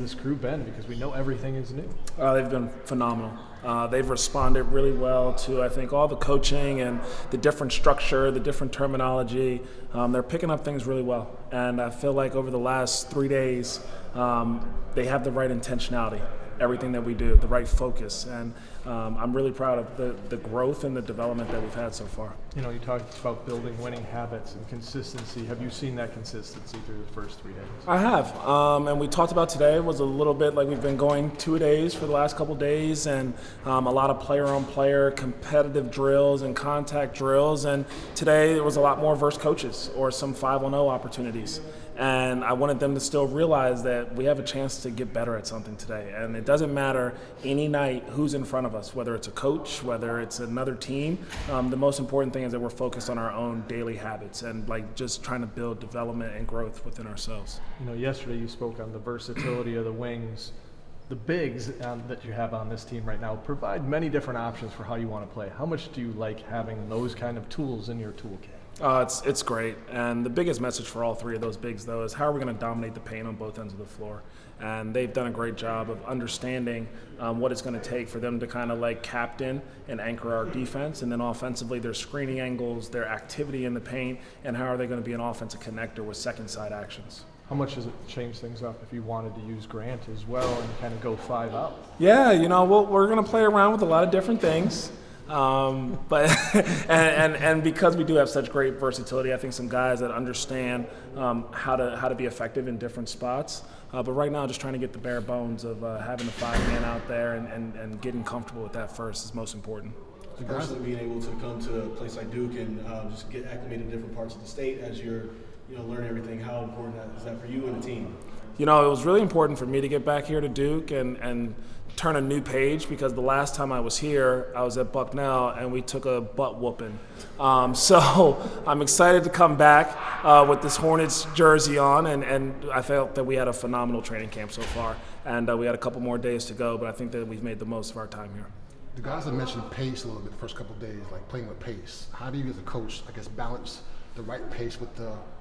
this crew been? Because we know everything is new. They've been phenomenal. They've responded really well to, I think, all the coaching and the different structure, the different terminology. They're picking up things really well. And I feel like over the last 3 days, they have the right intentionality, everything that we do, the right focus. And I'm really proud of the growth and the development that we've had so far. You know, you talked about building winning habits and consistency. Have you seen that consistency through the first 3 days? I have. And we talked about today was a little bit like we've been going 2-a-days for the last couple of days, and a lot of player-on-player competitive drills and contact drills. And today there was a lot more versus coaches or some 5-on-0 opportunities. And I wanted them to still realize that we have a chance to get better at something today. And it doesn't matter any night who's in front of us, whether it's a coach, whether it's another team. The most important thing is that we're focused on our own daily habits and like just trying to build development and growth within ourselves. You know, yesterday you spoke on the versatility of the wings. The bigs that you have on this team right now provide many different options for how you want to play. How much do you like having those kind of tools in your toolkit? It's great. And the biggest message for all three of those bigs, though, is how are we going to dominate the paint on both ends of the floor? And they've done a great job of understanding what it's going to take for them to kind of like captain and anchor our defense. And then offensively, their screening angles, their activity in the paint, and how are they going to be an offensive connector with second side actions. How much does it change things up if you wanted to use Grant as well and kind of go 5 out? Yeah, you know, we're going to play around with a lot of different things. But and because we do have such great versatility, I think some guys that understand how to be effective in different spots. But right now, just trying to get the bare bones of having the 5-man out there and getting comfortable with that first is most important. Personally, being able to come to a place like Duke and just get acclimated in different parts of the state as you're learning everything, how important is that for you and the team? You know, it was really important for me to get back here to Duke and turn a new page, because the last time I was here, I was at Bucknell and we took a butt whooping. So I'm excited to come back with this Hornets jersey on, and I felt that we had a phenomenal training camp so far, and we had a couple more days to go, but I think that we've made the most of our time here. The guys have mentioned pace a little bit the first couple of days, like playing with pace. How do you as a coach, I guess, balance the right pace with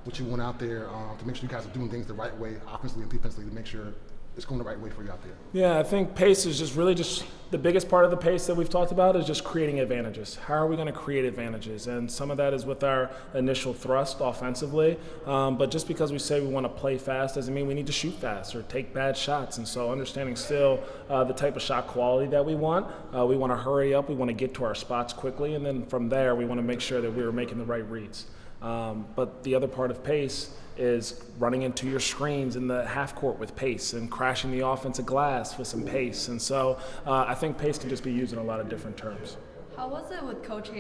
what you want out there to make sure you guys are doing things the right way, offensively and defensively, to make sure it's going the right way for you out there? Yeah, I think pace is just really just the biggest part of the pace that we've talked about is just creating advantages. How are we going to create advantages? And some of that is with our initial thrust offensively. But just because we say we want to play fast doesn't mean we need to shoot fast or take bad shots. And so understanding still the type of shot quality that we want to hurry up, we want to get to our spots quickly, and then from there we want to make sure that we're making the right reads. But the other part of pace is running into your screens in the half court with pace and crashing the offensive glass with some pace. And so I think pace can just be used in a lot of different terms. How was it with Coach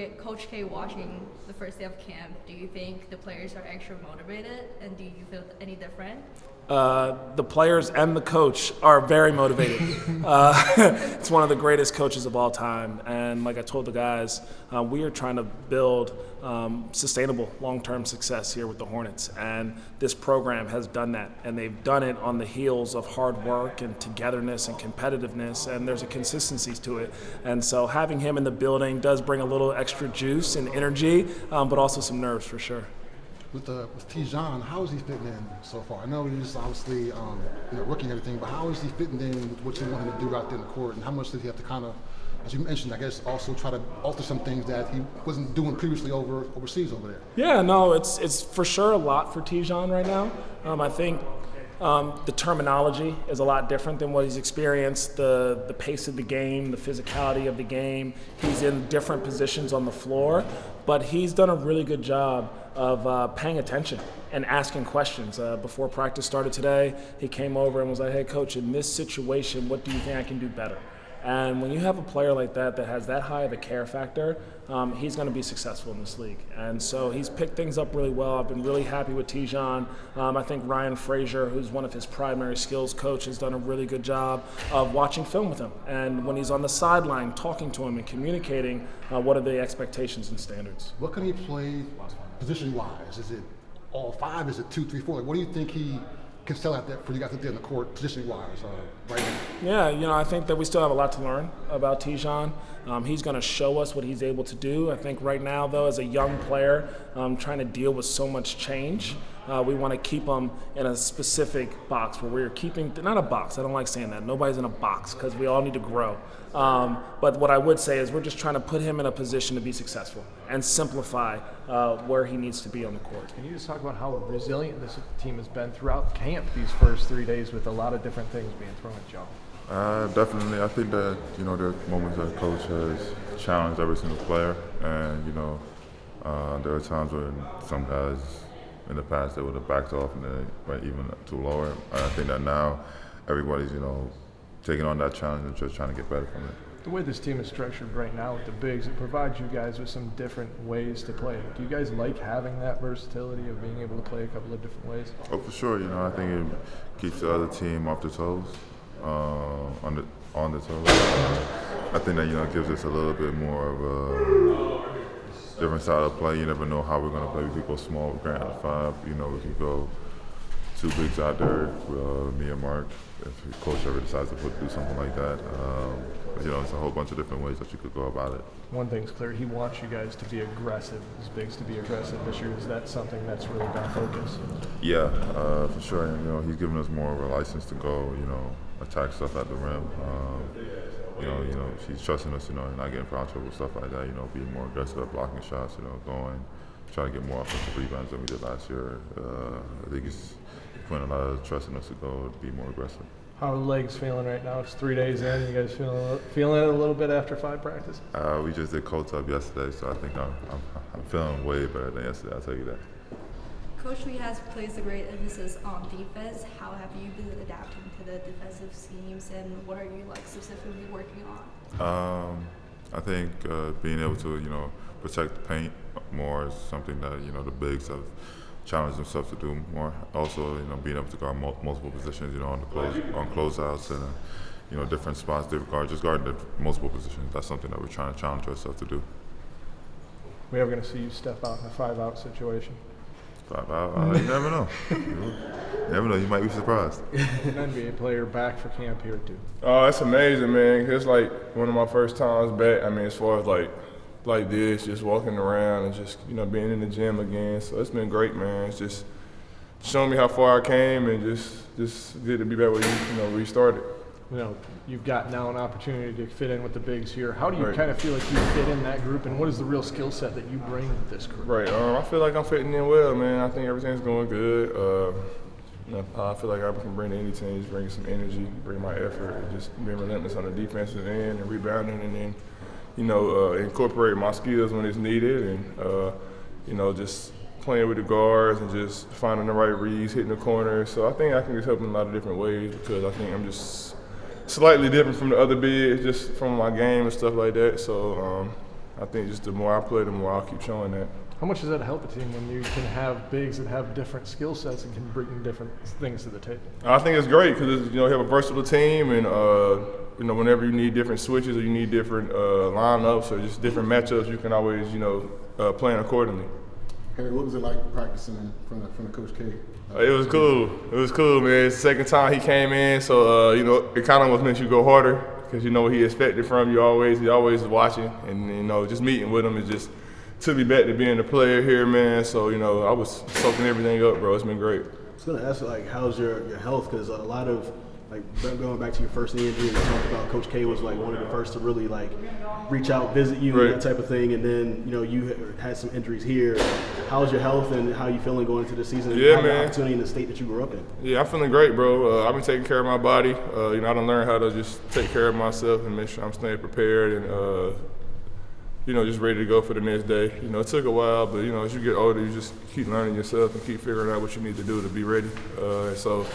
K watching the first day of camp? Do you think the players are extra motivated, and do you feel any different? The players and the coach are very motivated. It's one of the greatest coaches of all time. And like I told the guys, we are trying to build sustainable long-term success here with the Hornets. And this program has done that. And they've done it on the heels of hard work and togetherness and competitiveness. And there's a consistency to it. And so having him in the building does bring a little extra juice and energy, but also some nerves for sure. With Tijan, how is he fitting in so far? I know he's obviously rookie and everything, but how is he fitting in with what you want him to do out there in the court? And how much did he have to kind of, as you mentioned, I guess also try to alter some things that he wasn't doing previously overseas over there? Yeah, no, it's for sure a lot for Tijan right now. I think the terminology is a lot different than what he's experienced, the pace of the game, the physicality of the game. He's in different positions on the floor, but he's done a really good job of paying attention and asking questions. Before practice started today, he came over and was like, hey, coach, in this situation, what do you think I can do better? And when you have a player like that has that high of a care factor, he's going to be successful in this league. And so he's picked things up really well. I've been really happy with Tijan. I think Ryan Frazier, who's one of his primary skills coach, has done a really good job of watching film with him. And when he's on the sideline, talking to him and communicating what are the expectations and standards. What can he play position-wise? Is it all 5? Is it 2, 3, 4? Like, what do you think he can sell out there for you guys out there in the court, position-wise, right now? Yeah, I think that we still have a lot to learn about Tijan. He's going to show us what he's able to do. I think right now, though, as a young player, trying to deal with so much change, We want to keep them in a specific box where we're keeping, not a box, I don't like saying that. Nobody's in a box because we all need to grow. But what I would say is we're just trying to put him in a position to be successful and simplify where he needs to be on the court. Can you just talk about how resilient this team has been throughout camp these first 3 days with a lot of different things being thrown at y'all? Definitely. I think that, there are moments that coach has challenged every single player, and, there are times when some guys in the past they would have backed off and they went even too lower. I think that now everybody's, taking on that challenge and just trying to get better from it. The way this team is structured right now with the bigs, it provides you guys with some different ways to play. Do you guys like having that versatility of being able to play a couple of different ways? Oh, for sure. I think it keeps the other team off their toes, on the toes. I think that, it gives us a little bit more of a different style of play. You never know how we're going to play. We could go small with Grant at 5. We could go 2 bigs out there, me and Mark, if the coach ever decides to do something like that. It's a whole bunch of different ways that you could go about it. One thing's clear, he wants you guys to be aggressive, his bigs to be aggressive this year. Is that something that's really been a focus? Yeah, for sure. And, he's giving us more of a license to go, attack stuff at the rim. He's trusting us, not getting foul trouble, stuff like that, being more aggressive at blocking shots, going, trying to get more offensive rebounds than we did last year. I think he's putting a lot of trust in us to go be more aggressive. How are the legs feeling right now? It's 3 days in. You guys feeling it a little bit after 5 practices? We just did cold up yesterday, so I think I'm feeling way better than yesterday, I'll tell you that. Coach Lee has placed a great emphasis on defense. How have you been adapting to the defensive schemes, and what are you specifically working on? I think being able to protect the paint more is something that the bigs have challenged themselves to do more. Also, being able to guard multiple positions, on closeouts and different spots, just guarding multiple positions. That's something that we're trying to challenge ourselves to do. We ever going to see you step out in a 5-out situation? 5 out? You never know. You never know. You might be surprised. An NBA player back for camp here too. Oh, it's amazing, man. It's like one of my first times back. As far as like this, just walking around and just being in the gym again. So it's been great, man. It's just showing me how far I came, and just good to be back where we started. You've got now an opportunity to fit in with the bigs here. How do you kind of feel like you fit in that group, and what is the real skill set that you bring to this group? Right. I feel like I'm fitting in well, man. I think everything's going good. I feel like I can bring to any team, just bring some energy, bring my effort, and just being relentless on the defensive end and rebounding, and then incorporate my skills when it's needed, and just playing with the guards and just finding the right reads, hitting the corners. So I think I can just help in a lot of different ways, because I think I'm just slightly different from the other bigs, just from my game and stuff like that. So I think just the more I play, the more I'll keep showing that. How much does that help a team when you can have bigs that have different skill sets and can bring different things to the table? I think it's great because you have a versatile team, and whenever you need different switches or you need different lineups or just different matchups, you can always plan accordingly. Harry, what was it like practicing in front of Coach K? It was cool. It was cool, man. It's the second time he came in, so it kind of almost makes you go harder because you know what he expected from you. He always is watching, and just meeting with him is just took me back to being a player here, man. So I was soaking everything up, bro. It's been great. I was gonna ask how's your health, because a lot of going back to your first knee injury, and talked about Coach K was one of the first to really reach out, visit you, right, and that type of thing. And then you had some injuries here. How's your health and how you feeling going into the season? Yeah, and man. The opportunity in the state that you grew up in. Yeah, I'm feeling great, bro. I've been taking care of my body. I done learned how to just take care of myself and make sure I'm staying prepared and just ready to go for the next day. It took a while, but as you get older, you just keep learning yourself and keep figuring out what you need to do to be ready. So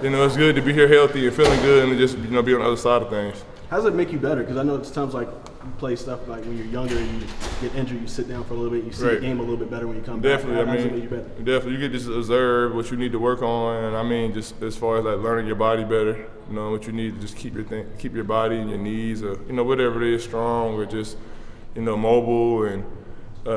it's good to be here healthy and feeling good and just be on the other side of things. How does it make you better? Because I know it's times you play stuff when you're younger and you get injured, you sit down for a little bit, you see the game a little bit better when you come definitely, back. How does it make you better? Definitely. You get to observe what you need to work on, and just as far as learning your body better, what you need to just keep your body and your knees or whatever it is, strong or just mobile, and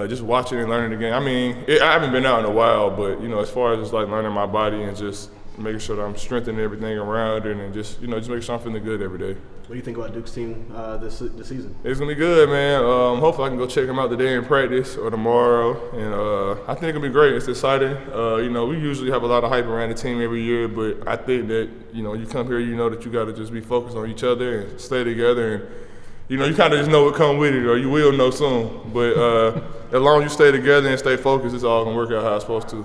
just watching and learning the game. I haven't been out in a while, but as far as just learning my body and just making sure that I'm strengthening everything around it, and just making sure I'm feeling good every day. What do you think about Duke's team this season? It's gonna be good, man. Hopefully I can go check them out today in practice or tomorrow, and I think it's gonna be great. It's exciting. We usually have a lot of hype around the team every year, but I think that you come here, you know that you got to just be focused on each other and stay together, and you kind of just know what comes with it, or you will know soon. But as long as you stay together and stay focused, it's all gonna work out how it's supposed to.